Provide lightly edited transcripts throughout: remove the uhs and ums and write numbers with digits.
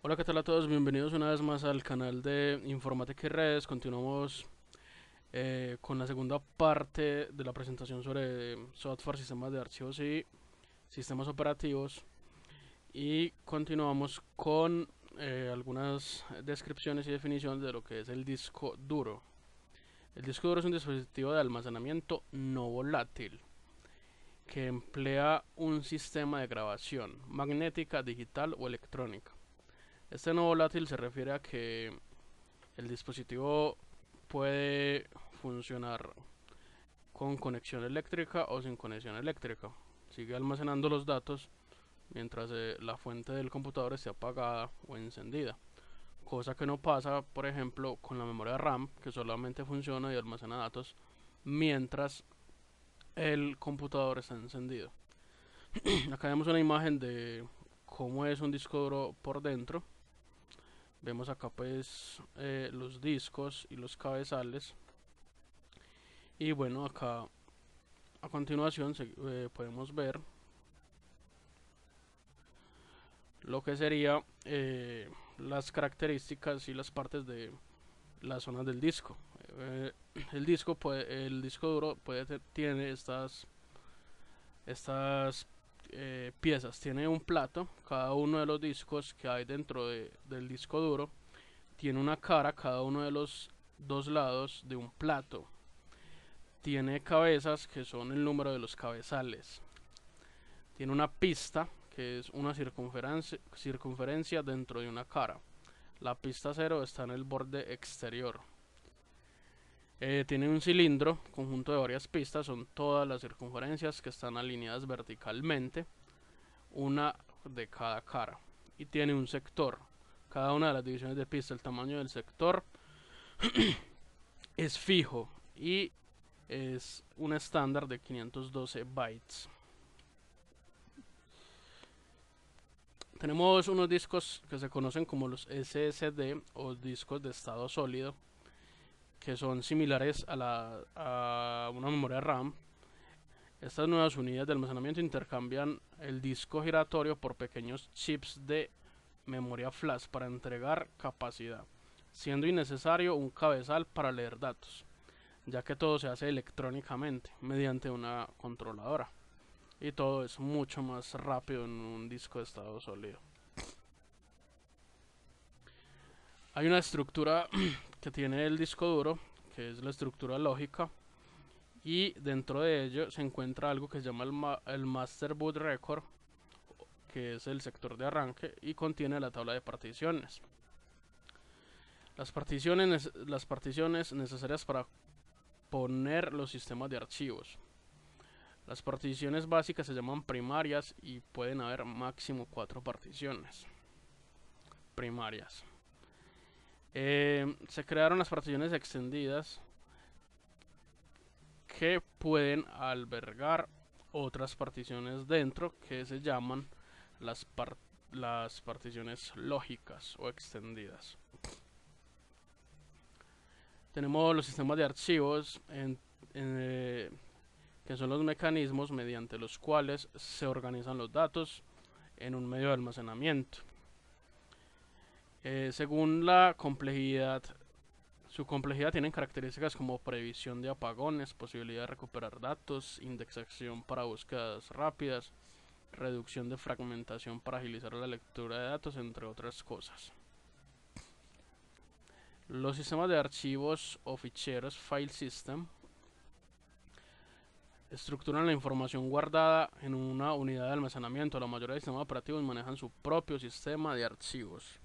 Hola, ¿qué tal a todos? Bienvenidos una vez más al canal de Informática y Redes. Continuamos con la segunda parte de la presentación sobre software, sistemas de archivos y sistemas operativos. Y continuamos con algunas descripciones y definiciones de lo que es el disco duro. El disco duro es un dispositivo de almacenamiento no volátil que emplea un sistema de grabación magnética, digital o electrónica. Este no volátil se refiere a que el dispositivo puede funcionar con conexión eléctrica o sin conexión eléctrica. Sigue almacenando los datos mientras la fuente del computador esté apagada o encendida. Cosa que no pasa, por ejemplo, con la memoria RAM, que solamente funciona y almacena datos mientras el computador está encendido. Acá vemos una imagen de cómo es un disco duro por dentro. Vemos acá pues los discos y los cabezales. Y bueno, acá a continuación podemos ver lo que sería las características y las partes de las zonas del disco. Eh, el disco duro tiene estas piezas. Tiene un plato. Cada uno de los discos que hay dentro del disco duro tiene una cara. Cada uno de los dos lados de un plato tiene cabezas que son el número de los cabezales. Tiene una pista que es una circunferencia dentro de una cara. La pista cero está en el borde exterior. Tiene un cilindro, conjunto de varias pistas, son todas las circunferencias que están alineadas verticalmente, una de cada cara. Y tiene un sector. Cada una de las divisiones de pista, el tamaño del sector es fijo y es un estándar de 512 bytes. Tenemos unos discos que se conocen como los SSD o discos de estado sólido, que son similares a una memoria RAM. Estas nuevas unidades de almacenamiento intercambian el disco giratorio por pequeños chips de memoria flash para entregar capacidad, siendo innecesario un cabezal para leer datos, ya que todo se hace electrónicamente mediante una controladora y todo es mucho más rápido en un disco de estado sólido. Hay una estructura que tiene el disco duro, que es la estructura lógica, y dentro de ello se encuentra algo que se llama el Master Boot Record, que es el sector de arranque, y contiene la tabla de particiones. Las particiones necesarias para poner los sistemas de archivos. Las particiones básicas se llaman primarias y pueden haber máximo 4 particiones primarias. Se crearon las particiones extendidas que pueden albergar otras particiones dentro que se llaman las, las particiones lógicas o extendidas. Tenemos los sistemas de archivos que son los mecanismos mediante los cuales se organizan los datos en un medio de almacenamiento. Según la complejidad, su complejidad tiene características como previsión de apagones, posibilidad de recuperar datos, indexación para búsquedas rápidas, reducción de fragmentación para agilizar la lectura de datos, entre otras cosas. Los sistemas de archivos o ficheros file system estructuran la información guardada en una unidad de almacenamiento. La mayoría de sistemas operativos manejan su propio sistema de archivos.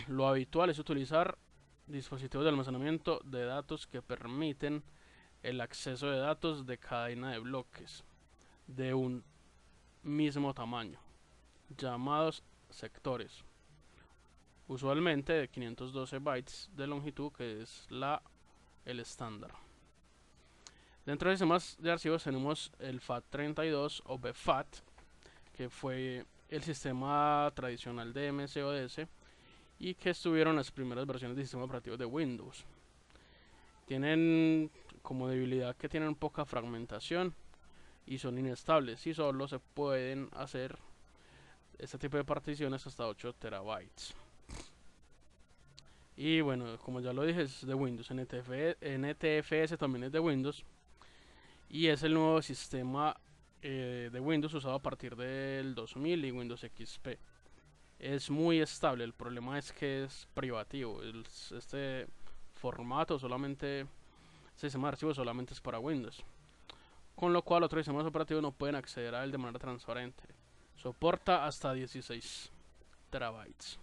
Lo habitual es utilizar dispositivos de almacenamiento de datos que permiten el acceso de datos de cadena de bloques de un mismo tamaño, llamados sectores, usualmente de 512 bytes de longitud, que es el estándar. Dentro de sistemas de archivos tenemos el FAT32 o BFAT, que fue el sistema tradicional de MS-OS y que estuvieron las primeras versiones de sistemas operativos de Windows. Tienen como debilidad que tienen poca fragmentación y son inestables y solo se pueden hacer este tipo de particiones hasta 8 terabytes. Y bueno, como ya lo dije, es de Windows. NTFS también es de Windows. Y es el nuevo sistema de Windows usado a partir del 2000 y Windows XP. Es muy estable, el problema es que es privativo. Este formato solamente, este sistema de archivos solamente es para Windows. Con lo cual otros sistemas operativos no pueden acceder a él de manera transparente. Soporta hasta 16 terabytes.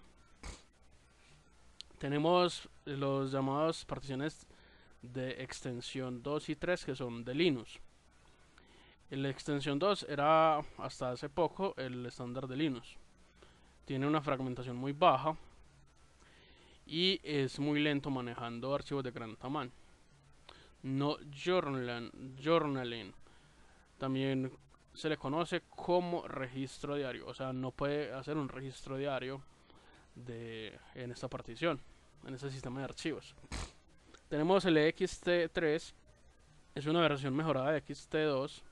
Tenemos los llamados particiones de extensión 2 y 3 que son de Linux. La extensión 2 era hasta hace poco el estándar de Linux. Tiene una fragmentación muy baja y es muy lento manejando archivos de gran tamaño. No journaling también se le conoce como registro diario, o sea, no puede hacer un registro diario en esta partición, en este sistema de archivos. Tenemos el XT3, es una versión mejorada de XT2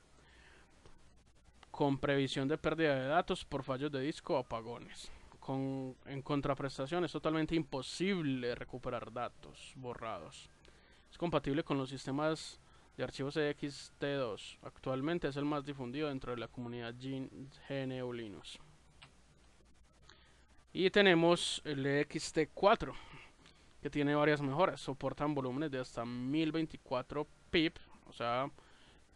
con previsión de pérdida de datos por fallos de disco o apagones. En contraprestación es totalmente imposible recuperar datos borrados. Es compatible con los sistemas de archivos ext2. Actualmente es el más difundido dentro de la comunidad GNU Linux. Y tenemos el ext4, que tiene varias mejoras. Soportan volúmenes de hasta 1024 pip, o sea,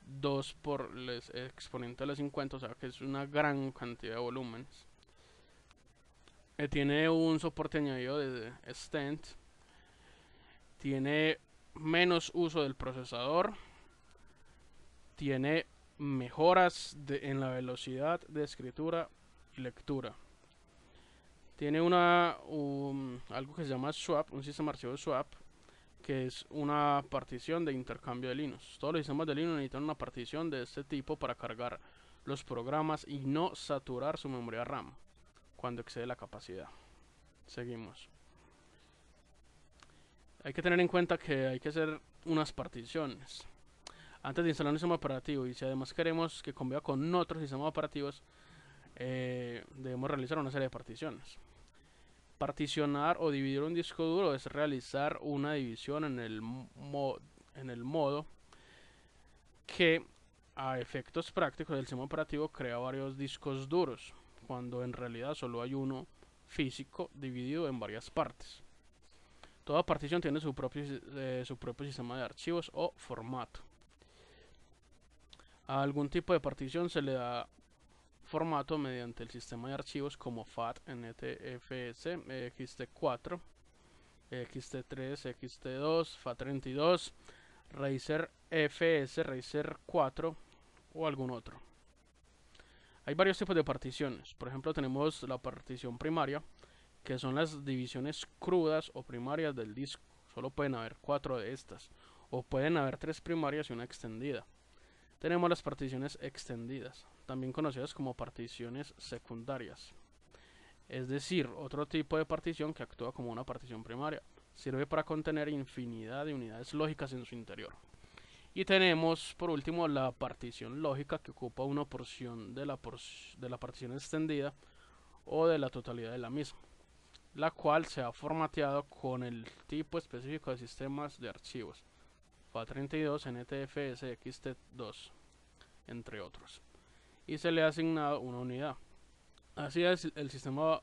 2 por el exponente de la 50, o sea que es una gran cantidad de volúmenes. Tiene un soporte añadido de Stent. Tiene menos uso del procesador. Tiene mejoras en la velocidad de escritura y lectura. Tiene algo que se llama swap, un sistema de archivos swap, que es una partición de intercambio de Linux. Todos los sistemas de Linux necesitan una partición de este tipo para cargar los programas y no saturar su memoria RAM cuando excede la capacidad. Seguimos. Hay que tener en cuenta que hay que hacer unas particiones antes de instalar un sistema operativo, y si además queremos que conviva con otros sistemas operativos, debemos realizar una serie de particiones. Particionar o dividir un disco duro es realizar una división en el modo que a efectos prácticos el sistema operativo crea varios discos duros, cuando en realidad solo hay uno físico dividido en varias partes. Toda partición tiene su propio sistema de archivos o formato. A algún tipo de partición se le da formato mediante el sistema de archivos como FAT, NTFS, ext4, ext3, ext2, FAT32, Razer FS, Razer 4 o algún otro. Hay varios tipos de particiones. Por ejemplo, tenemos la partición primaria, que son las divisiones crudas o primarias del disco. Solo pueden haber 4 de estas, o pueden haber 3 primarias y una extendida. Tenemos las particiones extendidas, también conocidas como particiones secundarias. Es decir, otro tipo de partición que actúa como una partición primaria. Sirve para contener infinidad de unidades lógicas en su interior. Y tenemos por último la partición lógica, que ocupa una porción de la partición extendida o de la totalidad de la misma, la cual se ha formateado con el tipo específico de sistemas de archivos, FAT32, NTFS, ext2, entre otros, y se le ha asignado una unidad. Así es, el sistema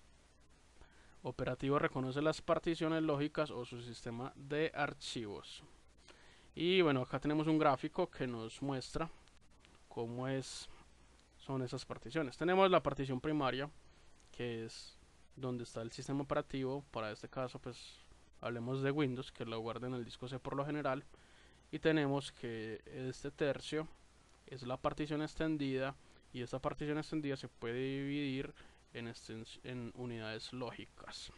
operativo reconoce las particiones lógicas o su sistema de archivos. Y bueno, acá tenemos un gráfico que nos muestra cómo son esas particiones. Tenemos la partición primaria, que es donde está el sistema operativo. Para este caso, pues hablemos de Windows, que lo guarda en el disco C por lo general. Y tenemos que este tercio es la partición extendida, y esta partición extendida se puede dividir en unidades lógicas.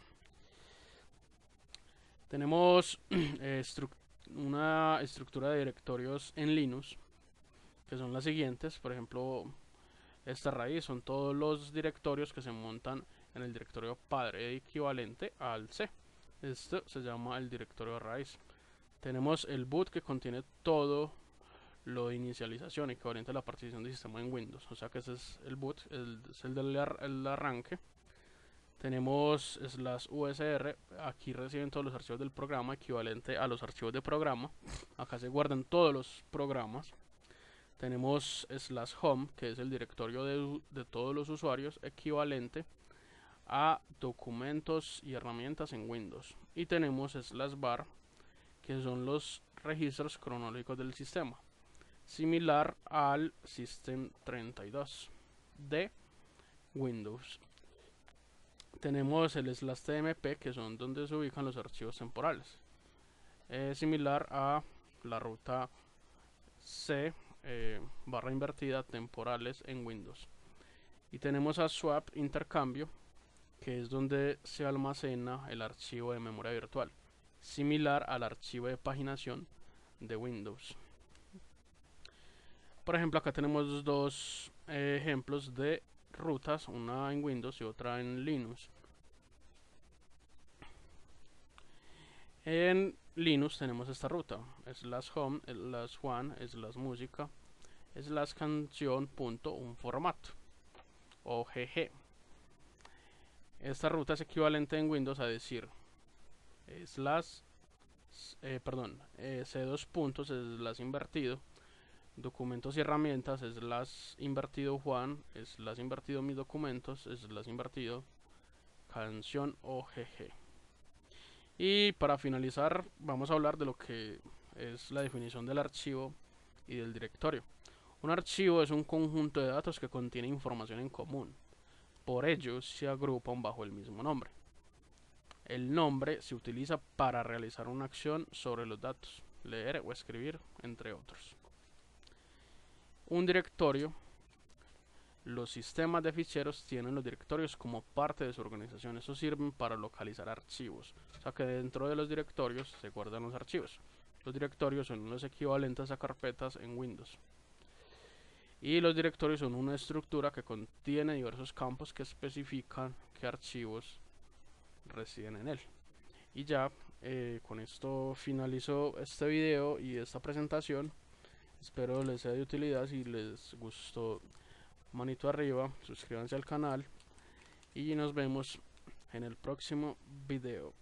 Tenemos una estructura de directorios en Linux, que son las siguientes. Por ejemplo, esta raíz son todos los directorios que se montan en el directorio padre equivalente al C. Esto se llama el directorio raíz. Tenemos el boot, que contiene todos lo de inicialización, equivalente a la partición de sistema en Windows. O sea que ese es el boot, es el del el arranque. Tenemos /usr, aquí reciben todos los archivos del programa, equivalente a los archivos de programa. Acá se guardan todos los programas. Tenemos /home, que es el directorio de todos los usuarios, equivalente a documentos y herramientas en Windows. Y tenemos /var, que son los registros cronológicos del sistema, similar al System32 de Windows. Tenemos el /tmp, que son donde se ubican los archivos temporales, similar a la ruta C barra invertida temporales en Windows. Y tenemos a swap, intercambio, que es donde se almacena el archivo de memoria virtual, similar al archivo de paginación de Windows. Por ejemplo, acá tenemos dos ejemplos de rutas, una en Windows y otra en Linux. En Linux tenemos esta ruta, /home, /one, /música, /canción.unformato o GG. Esta ruta es equivalente en Windows a decir C2 puntos /invertido, documentos y herramientas /invertido one, /invertido mis documentos, /invertido canción o GG. Y para finalizar vamos a hablar de lo que es la definición del archivo y del directorio. Un archivo es un conjunto de datos que contiene información en común, por ello se agrupan bajo el mismo nombre. El nombre se utiliza para realizar una acción sobre los datos, leer o escribir, entre otros. Un directorio. Los sistemas de ficheros tienen los directorios como parte de su organización. Eso sirve para localizar archivos. O sea que dentro de los directorios se guardan los archivos. Los directorios son los equivalentes a carpetas en Windows. Y los directorios son una estructura que contiene diversos campos que especifican qué archivos residen en él. Y ya con esto finalizo este video y esta presentación. Espero les sea de utilidad. Si les gustó, manito arriba, suscríbanse al canal y nos vemos en el próximo video.